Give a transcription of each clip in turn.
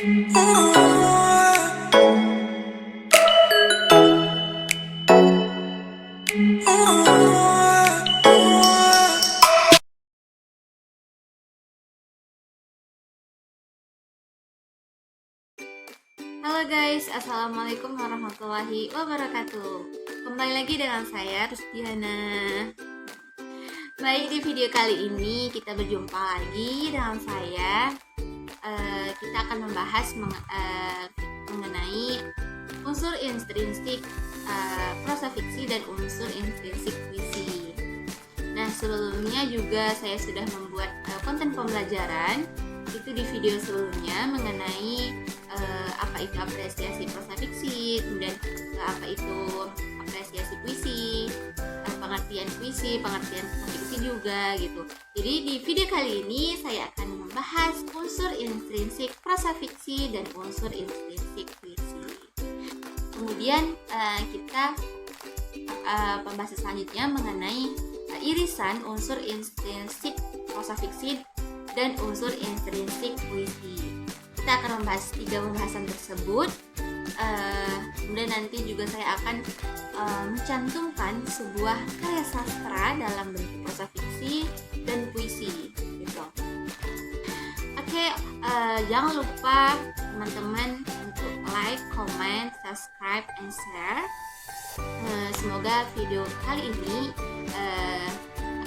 Halo guys, assalamualaikum warahmatullahi wabarakatuh. Kembali lagi dengan saya Rusdiana. Baik, di video kali ini kita berjumpa lagi dengan saya. Kita akan membahas mengenai unsur intrinsik prosa fiksi dan unsur intrinsik puisi. Nah, sebelumnya juga saya sudah membuat konten pembelajaran itu di video sebelumnya mengenai apa itu apresiasi prosa fiksi, kemudian apa itu apresiasi puisi, pengertian puisi, pengertian prosa fiksi juga gitu. Jadi di video kali ini saya akan membahas unsur intrinsik prosa fiksi dan unsur intrinsik puisi. Kemudian kita pembahasan selanjutnya mengenai irisan unsur intrinsik prosa fiksi dan unsur intrinsik puisi. Kita akan membahas 3 pembahasan tersebut. Kemudian nanti juga saya akan mencantumkan sebuah karya sastra dalam bentuk prosa fiksi dan puisi gitu. Oke, jangan lupa teman-teman untuk like, comment, subscribe, and share. Semoga video kali ini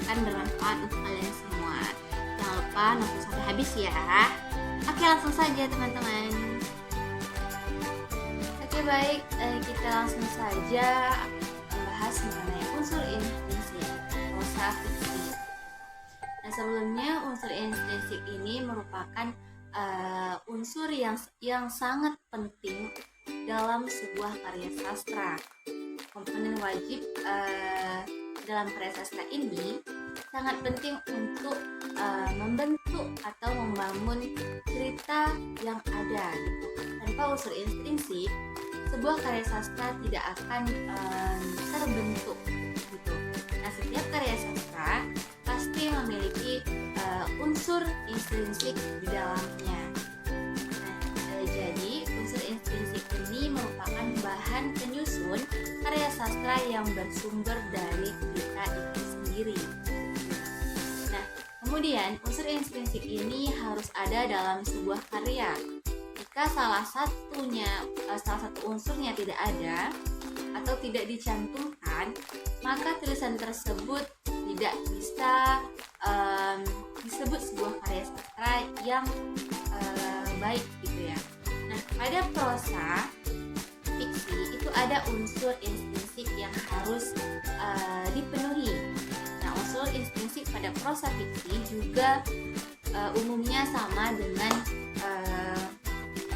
akan bermanfaat untuk kalian semua. Jangan lupa nonton sampai habis ya. Oke, langsung saja teman-teman. Oke, baik, kita langsung saja membahas mengenai unsur intrinsik prosa fiksi. Nah, sebelumnya unsur intrinsik ini merupakan unsur yang sangat penting dalam sebuah karya sastra. Komponen wajib dalam karya sastra ini sangat penting untuk membentuk atau membangun cerita yang ada gitu. Tanpa unsur intrinsik, sebuah karya sastra tidak akan terbentuk gitu. Nah, setiap karya sastra pasti memiliki unsur intrinsik di dalamnya. Nah, jadi unsur intrinsik ini merupakan bahan penyusun karya sastra yang bersumber dari cerita itu sendiri. Kemudian, unsur intrinsik ini harus ada dalam sebuah karya. Jika salah satu unsurnya tidak ada atau tidak dicantumkan, maka tulisan tersebut tidak bisa disebut sebuah karya sastra yang baik gitu ya. Nah, pada prosa fiksi itu ada unsur intrinsik yang harus dipenuhi. Unsur intrinsik pada prosa fiksi juga umumnya sama dengan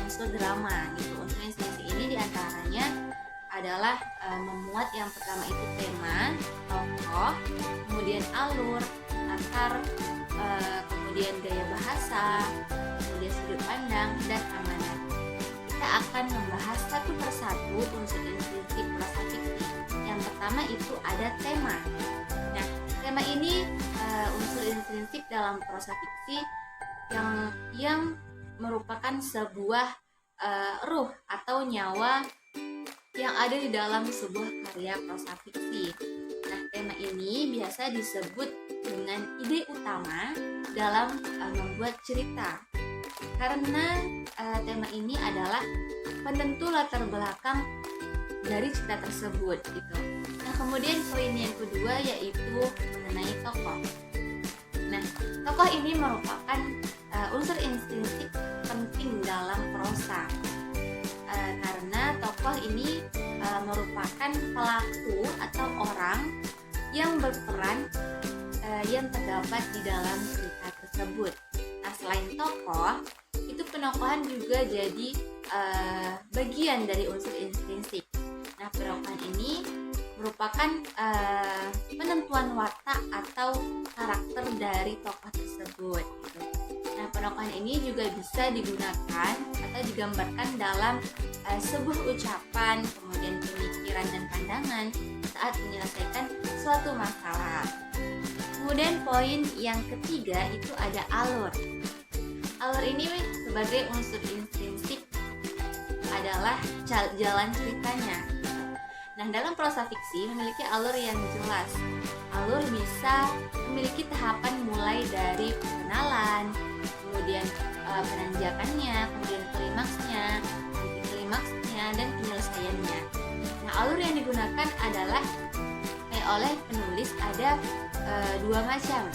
unsur drama gitu. Unsur intrinsik ini diantaranya adalah memuat yang pertama itu tema, tokoh, kemudian alur, latar, kemudian gaya bahasa, kemudian sudut pandang, dan amanat. Kita akan membahas satu persatu unsur intrinsik prosa fiksi. Yang pertama itu ada tema. Tema ini unsur intrinsik dalam prosa fiksi yang merupakan sebuah ruh atau nyawa yang ada di dalam sebuah karya prosa fiksi. Nah, tema ini biasa disebut dengan ide utama dalam membuat cerita. Karena tema ini adalah penentu latar belakang dari cerita tersebut gitu. Nah, kemudian poin yang kedua yaitu mengenai tokoh. Nah, tokoh ini merupakan unsur intrinsik penting dalam prosa karena tokoh ini merupakan pelaku atau orang yang berperan yang terdapat di dalam cerita tersebut. Nah, selain tokoh, itu penokohan juga jadi bagian dari unsur intrinsik. Nah, penokohan ini merupakan penentuan watak atau karakter dari tokoh tersebut gitu. Nah, penokohan ini juga bisa digunakan atau digambarkan dalam sebuah ucapan, kemudian pemikiran dan pandangan saat menyelesaikan suatu masalah. Kemudian poin yang ketiga itu ada alur. Alur ini sebagai unsur intrinsik adalah jalan ceritanya. Nah, dalam prosa fiksi memiliki alur yang jelas. Alur bisa memiliki tahapan mulai dari pengenalan, kemudian penanjakannya, kemudian klimaksnya, anti klimaksnya, dan penyelesaiannya. Nah, alur yang digunakan adalah oleh penulis ada dua macam,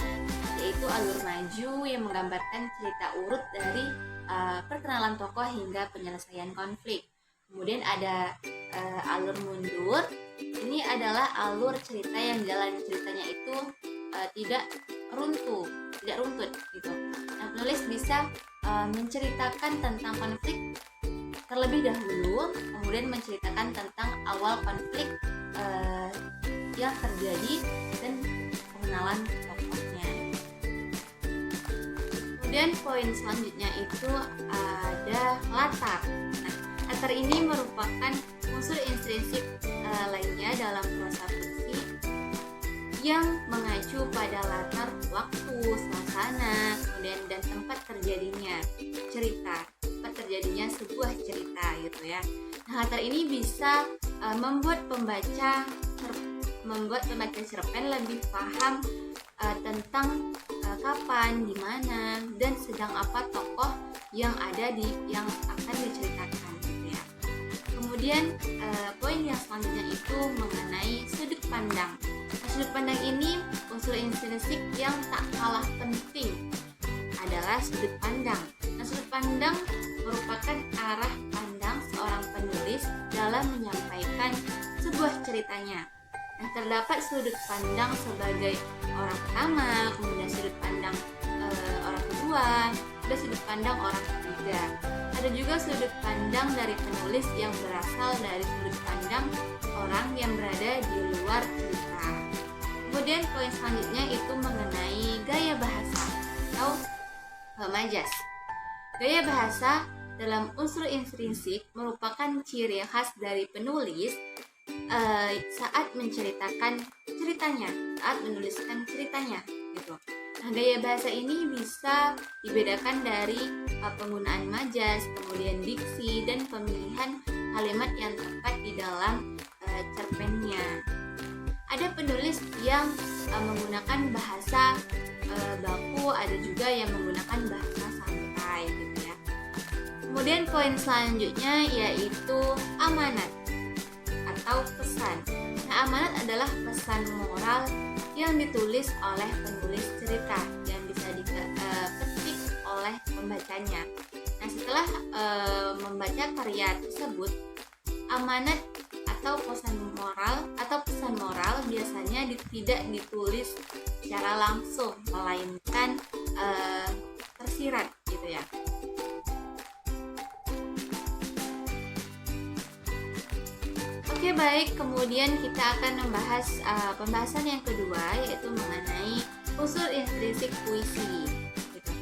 yaitu alur maju yang menggambarkan cerita urut dari perkenalan tokoh hingga penyelesaian konflik. Kemudian ada alur mundur. Ini adalah alur cerita yang jalan ceritanya itu tidak runtut gitu. Nah, penulis bisa menceritakan tentang konflik terlebih dahulu, kemudian menceritakan tentang awal konflik yang terjadi dan pengenalan tokohnya. Kemudian poin selanjutnya itu ada latar. Nah, latar ini merupakan unsur intrinsik lainnya dalam prosa fiksi yang mengacu pada latar waktu, suasana, kemudian dan tempat terjadinya sebuah cerita gitu ya. Nah, latar ini bisa membuat pembaca cerpen lebih paham tentang kapan, di mana, dan sedang apa tokoh yang akan diceritakan gitu ya. Kemudian poin yang selanjutnya itu mengenai sudut pandang. Nah, sudut pandang ini unsur intrinsik yang tak kalah penting adalah sudut pandang. Nah, sudut pandang merupakan arah pandang seorang penulis dalam menyampaikan sebuah ceritanya. Nah, terdapat sudut pandang sebagai orang pertama, kemudian sudut pandang orang kedua, dan sudut pandang orang ketiga. Ada juga sudut pandang dari penulis yang berasal dari sudut pandang orang yang berada di luar cerita. Kemudian poin selanjutnya itu mengenai gaya bahasa atau majas. Gaya bahasa dalam unsur intrinsik merupakan ciri khas dari penulis saat menceritakan ceritanya, saat menuliskan ceritanya gitu. Nah, gaya bahasa ini bisa dibedakan dari penggunaan majas, kemudian diksi, dan pemilihan kalimat yang tepat di dalam cerpennya. Ada penulis yang menggunakan bahasa baku, ada juga yang menggunakan bahasa santai gitu ya. Kemudian poin selanjutnya yaitu amanat atau pesan. Nah, amanat adalah pesan moral yang ditulis oleh penulis cerita yang bisa dipetik oleh pembacanya. Nah, setelah membaca karya tersebut, amanat atau pesan moral biasanya tidak ditulis secara langsung, melainkan tersirat gitu ya. Oke, baik, kemudian kita akan membahas pembahasan yang kedua, yaitu mengenai unsur intrinsik puisi gitu.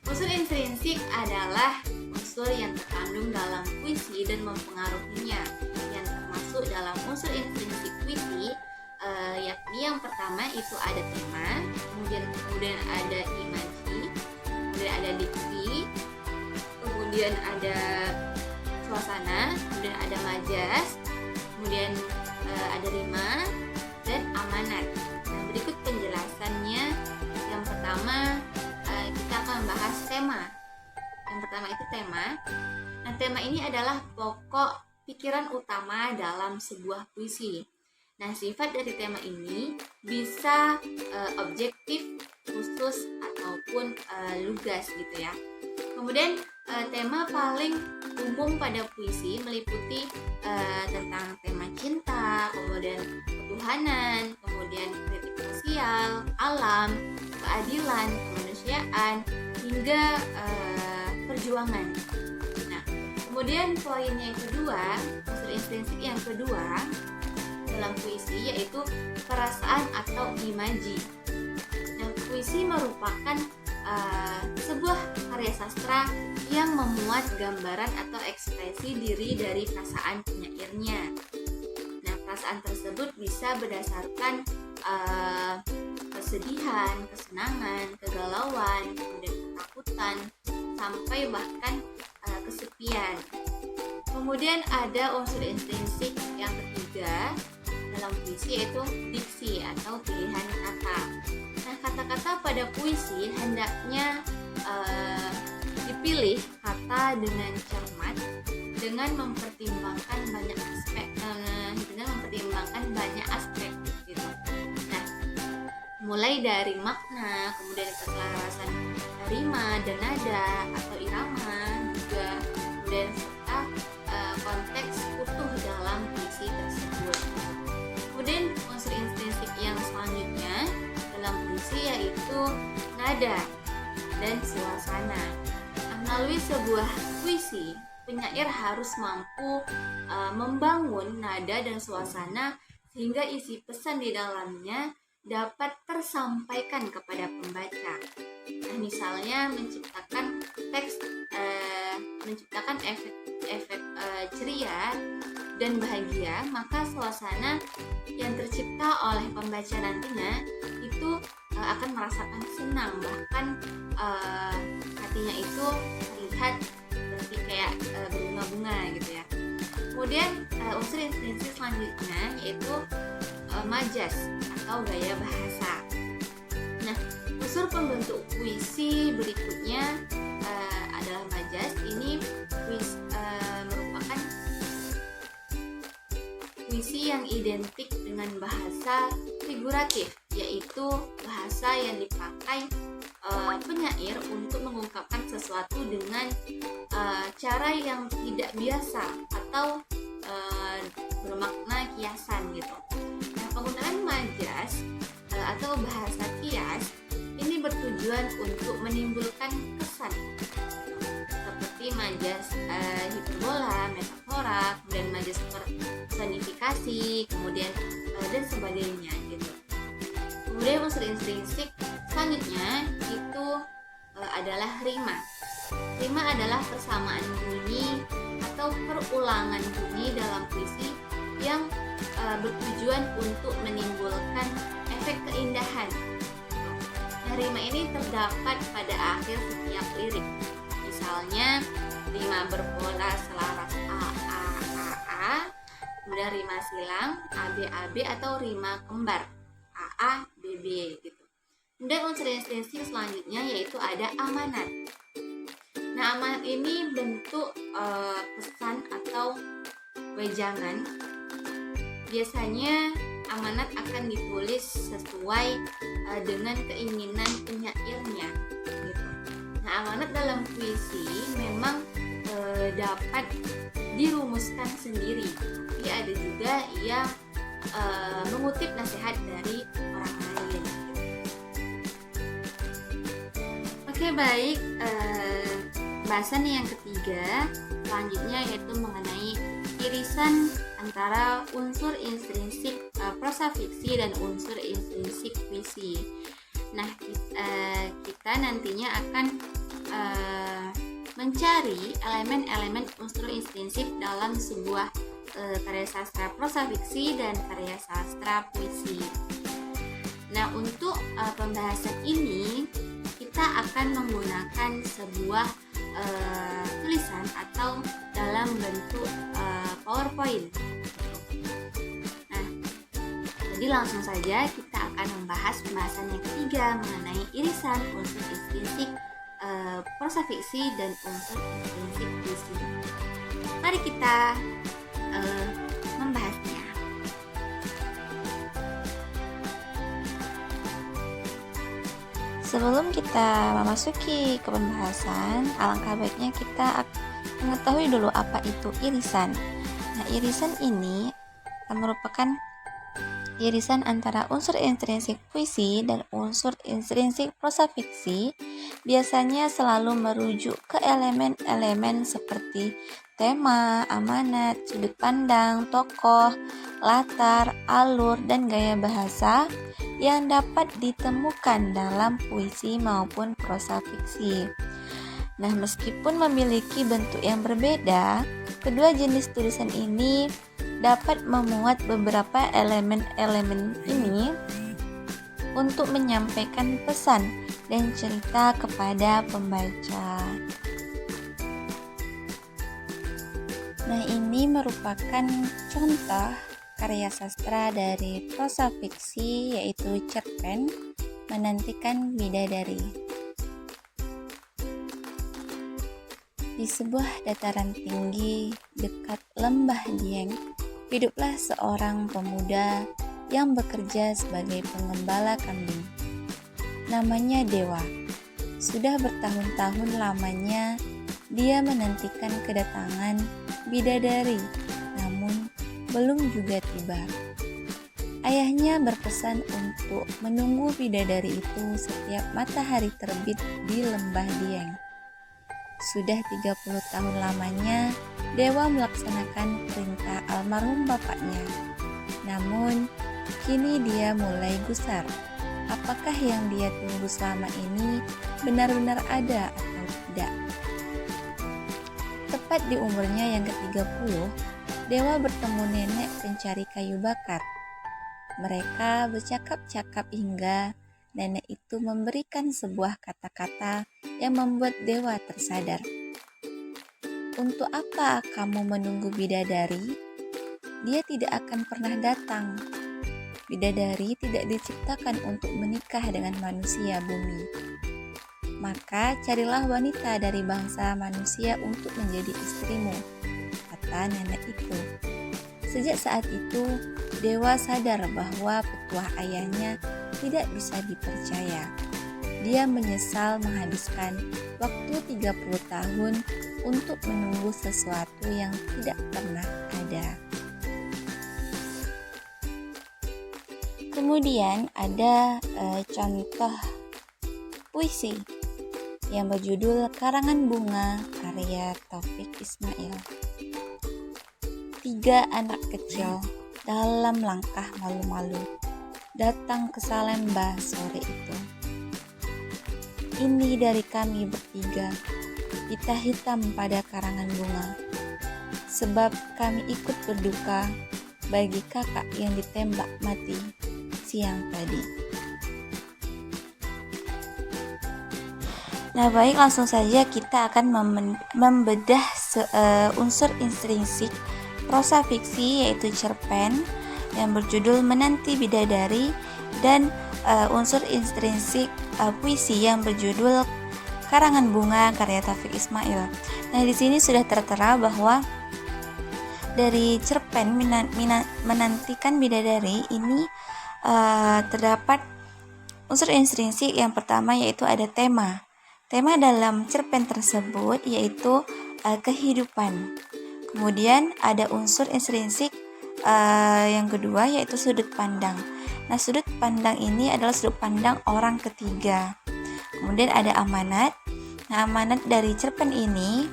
Unsur intrinsik adalah unsur yang terkandung dalam puisi dan mempengaruhinya. Yang termasuk dalam unsur intrinsik puisi yakni yang pertama itu ada tema, kemudian ada imaji, kemudian ada diksi, kemudian ada suasana, kemudian ada majas, kemudian ada rima dan amanat. Nah, berikut penjelasannya. Yang pertama kita akan membahas tema. Yang pertama itu tema. Nah, tema ini adalah pokok pikiran utama dalam sebuah puisi. Nah, sifat dari tema ini bisa objektif, khusus, ataupun lugas gitu ya. Kemudian tema paling umum pada puisi meliputi tentang tema cinta, kemudian ketuhanan, kemudian kritik sosial, alam, keadilan, kemanusiaan, hingga perjuangan. Nah, kemudian poin yang kedua, unsur intrinsik yang kedua dalam puisi yaitu perasaan atau imaji. Nah, puisi merupakan sebuah karya sastra yang memuat gambaran atau ekspresi diri dari perasaan penyairnya. Nah, perasaan tersebut bisa berdasarkan kesedihan, kesenangan, kegalauan, kemudian ketakutan, sampai bahkan kesepian. Kemudian ada unsur intrinsik yang ketiga dalam puisi, yaitu diksi atau pilihan kata. Nah, kata-kata pada puisi hendaknya dipilih kata dengan cermat, dengan mempertimbangkan banyak aspek gitu. Nah, mulai dari makna, kemudian keselarasan rima dan nada atau irama juga, kemudian serta konteks utuh dalam puisi tersebut. Kemudian unsur intrinsik yang selanjutnya dalam puisi yaitu nada dan suasana. Melalui sebuah puisi, penyair harus mampu membangun nada dan suasana sehingga isi pesan di dalamnya dapat tersampaikan kepada pembaca. Nah, misalnya menciptakan efek ceria dan bahagia, maka suasana yang tercipta oleh pembaca nantinya itu akan merasakan senang, bahkan hatinya itu terlihat seperti kayak berbunga-bunga gitu ya. Kemudian unsur intrinsik selanjutnya yaitu majas atau gaya bahasa. Nah, unsur pembentuk puisi berikutnya adalah majas. Ini merupakan puisi yang identik dengan bahasa figuratif, yaitu bahasa yang dipakai penyair untuk mengungkapkan sesuatu dengan cara yang tidak biasa atau bermakna kiasan gitu. Nah, penggunaan majas atau bahasa kias ini bertujuan untuk menimbulkan kesan seperti majas hiperbola, metafora, kemudian majas personifikasi, kemudian dan sebagainya gitu. Kemudian unsur intrinsik selanjutnya itu adalah rima. Rima adalah persamaan bunyi atau perulangan bunyi dalam puisi yang bertujuan untuk menimbulkan efek keindahan. Nah, rima ini terdapat pada akhir setiap lirik. Misalnya rima berpola selaras a a a a, kemudian rima silang a b a b, atau rima kembar a a b b gitu. Kemudian unsur intrinsik selanjutnya yaitu ada amanat. Nah, amanat ini bentuk pesan atau wejangan. Biasanya amanat akan ditulis sesuai dengan keinginan penyairnya gitu. Nah, amanat dalam puisi memang dapat dirumuskan sendiri, tapi ada juga yang mengutip nasihat dari orang lain. Oke, baik. Bahasan yang ketiga selanjutnya yaitu mengenai irisan antara unsur intrinsik prosa fiksi dan unsur intrinsik puisi. Nah, kita nantinya akan mencari elemen-elemen unsur intrinsik dalam sebuah karya sastra prosa fiksi dan karya sastra puisi. Nah, untuk pembahasan ini kita akan menggunakan sebuah tulisan atau dalam bentuk PowerPoint. Nah, jadi langsung saja kita akan membahas pembahasan yang ketiga mengenai irisan unsur intrinsik prosa fiksi dan unsur intrinsik puisi. Mari kita membahasnya. Sebelum kita memasuki ke pembahasan, alangkah baiknya kita mengetahui dulu apa itu irisan. Nah, irisan ini merupakan irisan antara unsur intrinsik puisi dan unsur intrinsik prosa fiksi. Biasanya selalu merujuk ke elemen-elemen seperti tema, amanat, sudut pandang, tokoh, latar, alur, dan gaya bahasa yang dapat ditemukan dalam puisi maupun prosa fiksi. Nah, meskipun memiliki bentuk yang berbeda, kedua jenis tulisan ini dapat memuat beberapa elemen-elemen ini untuk menyampaikan pesan dan cerita kepada pembaca. Nah, ini merupakan contoh karya sastra dari prosa fiksi, yaitu cerpen Menantikan Bidadari. Di sebuah dataran tinggi dekat lembah Dieng, hiduplah seorang pemuda yang bekerja sebagai pengembala kambing. Namanya Dewa. Sudah bertahun-tahun lamanya dia menantikan kedatangan bidadari, namun belum juga tiba. Ayahnya berpesan untuk menunggu bidadari itu setiap matahari terbit di lembah Dieng. Sudah 30 tahun lamanya Dewa melaksanakan perintah almarhum bapaknya. Namun, kini dia mulai gusar. Apakah yang dia tunggu selama ini benar-benar ada atau tidak? Tepat di umurnya yang ke-30, Dewa bertemu nenek pencari kayu bakar. Mereka bercakap-cakap hingga nenek itu memberikan sebuah kata-kata yang membuat Dewa tersadar. Untuk apa kamu menunggu bidadari? Dia tidak akan pernah datang. Bidadari tidak diciptakan untuk menikah dengan manusia bumi. Maka carilah wanita dari bangsa manusia untuk menjadi istrimu, kata nenek itu. Sejak saat itu, Dewa sadar bahwa petuah ayahnya tidak bisa dipercaya. Dia menyesal menghabiskan waktu 30 tahun untuk menunggu sesuatu yang tidak pernah ada. Kemudian ada contoh puisi yang berjudul Karangan Bunga karya Taufik Ismail. 3 anak kecil dalam langkah malu-malu datang ke Salemba sore itu. Ini dari kami bertiga, pita hitam pada karangan bunga, sebab kami ikut berduka bagi kakak yang ditembak mati siang tadi. Nah, baik, langsung saja kita akan membedah unsur intrinsik prosa fiksi, yaitu cerpen yang berjudul Menanti Bidadari, dan unsur intrinsik puisi yang berjudul Karangan Bunga karya Taufik Ismail. Nah, di sini sudah tertera bahwa dari cerpen Menantikan Bidadari ini terdapat unsur intrinsik yang pertama, yaitu ada tema. Tema dalam cerpen tersebut yaitu kehidupan. Kemudian ada unsur intrinsik yang kedua, yaitu sudut pandang. Nah, sudut pandang ini adalah sudut pandang orang ketiga. Kemudian ada amanat. Nah, amanat dari cerpen ini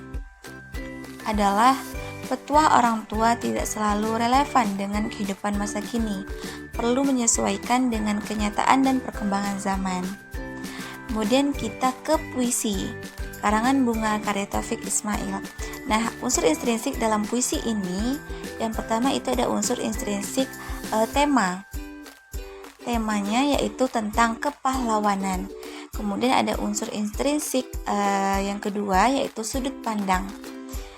adalah petuah orang tua tidak selalu relevan dengan kehidupan masa kini, perlu menyesuaikan dengan kenyataan dan perkembangan zaman. Kemudian kita ke puisi, Karangan Bunga karya Taufik Ismail. Nah, unsur intrinsik dalam puisi ini, yang pertama itu ada unsur intrinsik tema. Temanya yaitu tentang kepahlawanan. Kemudian ada unsur intrinsik yang kedua, yaitu sudut pandang.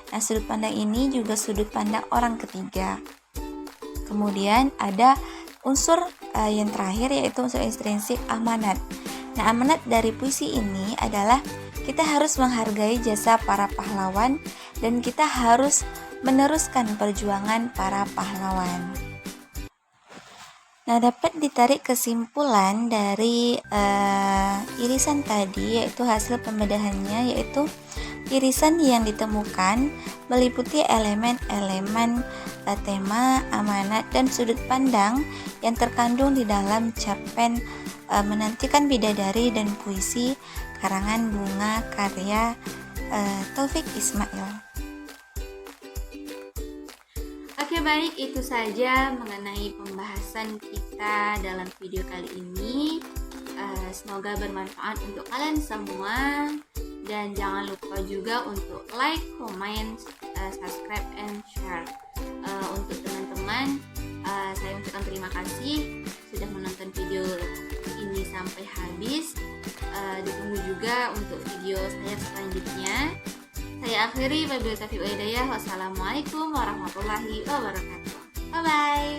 Nah, sudut pandang ini juga sudut pandang orang ketiga. Kemudian ada unsur yang terakhir, yaitu unsur intrinsik amanat. Nah, amanat dari puisi ini adalah kita harus menghargai jasa para pahlawan dan kita harus meneruskan perjuangan para pahlawan. Nah, dapat ditarik kesimpulan dari irisan tadi, yaitu hasil pembedahannya, yaitu irisan yang ditemukan meliputi elemen-elemen tema, amanat, dan sudut pandang yang terkandung di dalam cerpen Menantikan Bidadari dan puisi Karangan Bunga karya Taufik Ismail. Oke, baik, itu saja mengenai pembahasan kita dalam video kali ini. Semoga bermanfaat untuk kalian semua, dan jangan lupa juga untuk like, comment, subscribe, and share. Untuk teman-teman, saya ucapkan terima kasih sudah menonton video ini sampai habis. Ditunggu juga untuk video saya selanjutnya. Saya akhiri, wabillahi taufiq wal hidayah. Wassalamualaikum warahmatullahi wabarakatuh. Bye bye.